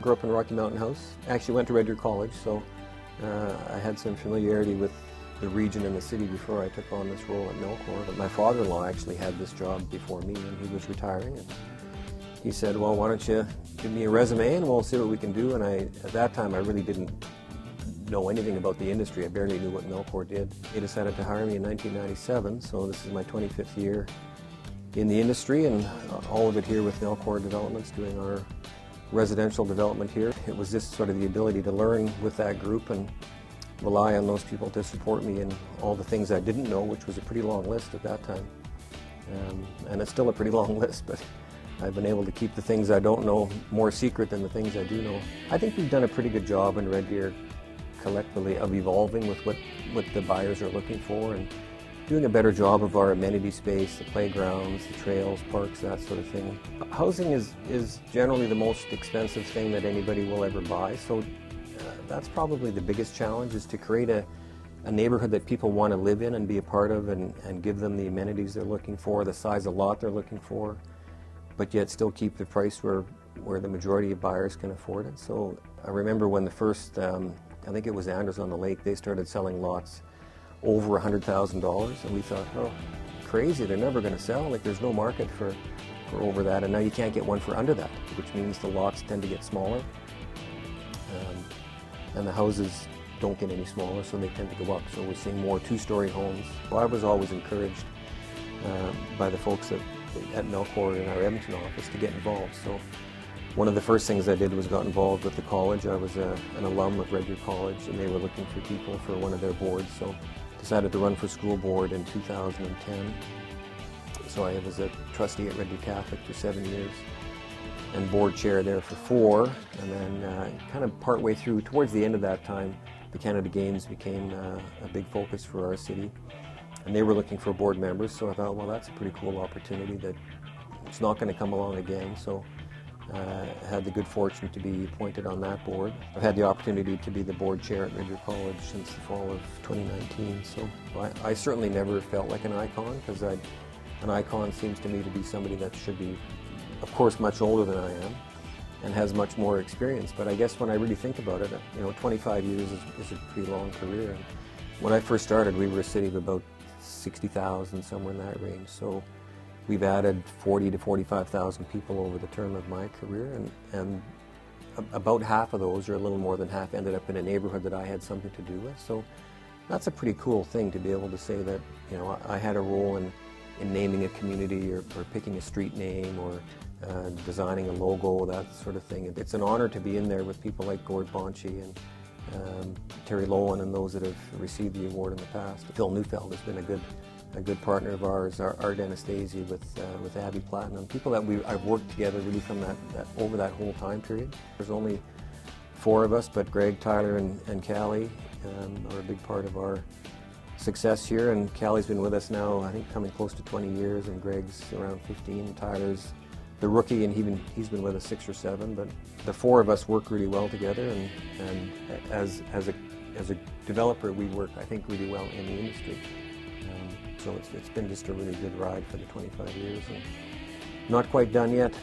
grew up in Rocky Mountain House. I actually went to Red Deer College, so I had some familiarity with the region and the city before I took on this role at Melcor. But my father-in-law actually had this job before me, and he was retiring. And he said, well, why don't you give me a resume and we'll see what we can do. And at that time, I really didn't know anything about the industry. I barely knew what Melcor did. They decided to hire me in 1997, so this is my 25th year in the industry, and all of it here with Melcor Developments, doing our residential development here. It was just sort of the ability to learn with that group and rely on those people to support me in all the things I didn't know, which was a pretty long list at that time. And it's still a pretty long list, but I've been able to keep the things I don't know more secret than the things I do know. I think we've done a pretty good job in Red Deer collectively of evolving with what the buyers are looking for, and doing a better job of our amenity space, the playgrounds, the trails, parks, that sort of thing. Housing is generally the most expensive thing that anybody will ever buy, so that's probably the biggest challenge, is to create a neighborhood that people want to live in and be a part of, and give them the amenities they're looking for, the size of lot they're looking for, but yet still keep the price where the majority of buyers can afford it. So I remember when the first, I think it was Anders on the Lake, they started selling lots over $100,000, and we thought, oh, crazy, they're never going to sell, like there's no market for over that, and now you can't get one for under that, which means the lots tend to get smaller, and the houses don't get any smaller, so they tend to go up, so we're seeing more two-story homes. Well, I was always encouraged by the folks at Melcor in our Edmonton office to get involved, so one of the first things I did was got involved with the college. I was an alum of Red Deer College, and they were looking for people for one of their boards, so decided to run for school board in 2010. So I was a trustee at Red Deer Catholic for 7 years, and board chair there for 4, and then kind of partway through, towards the end of that time, the Canada Games became a big focus for our city, and they were looking for board members, so I thought, well, that's a pretty cool opportunity that it's not going to come along again, so had the good fortune to be appointed on that board. I've had the opportunity to be the board chair at Red Deer College since the fall of 2019, so I certainly never felt like an icon, because an icon seems to me to be somebody that should be, of course, much older than I am and has much more experience, but I guess when I really think about it, 25 years is a pretty long career. And when I first started, we were a city of about 60,000, somewhere in that range, so we've added 40 to 45,000 people over the term of my career, and about half of those, or a little more than half, ended up in a neighborhood that I had something to do with. So that's a pretty cool thing, to be able to say that I had a role in naming a community, or picking a street name, or designing a logo, that sort of thing. It's an honor to be in there with people like Gord Bonchy and Terry Lowen, and those that have received the award in the past. Phil Neufeld has been a good partner of ours, Art Anastasia with Abby Platinum, people that I've worked together really from that over that whole time period. There's only 4 of us, but Greg, Tyler, and Callie are a big part of our success here, and Callie's been with us now, I think, coming close to 20 years, and Greg's around 15, and Tyler's the rookie, and he's been with us 6 or 7, but the 4 of us work really well together, and as a developer, we work, I think, really well in the industry. So it's been just a really good ride for the 25 years, and not quite done yet.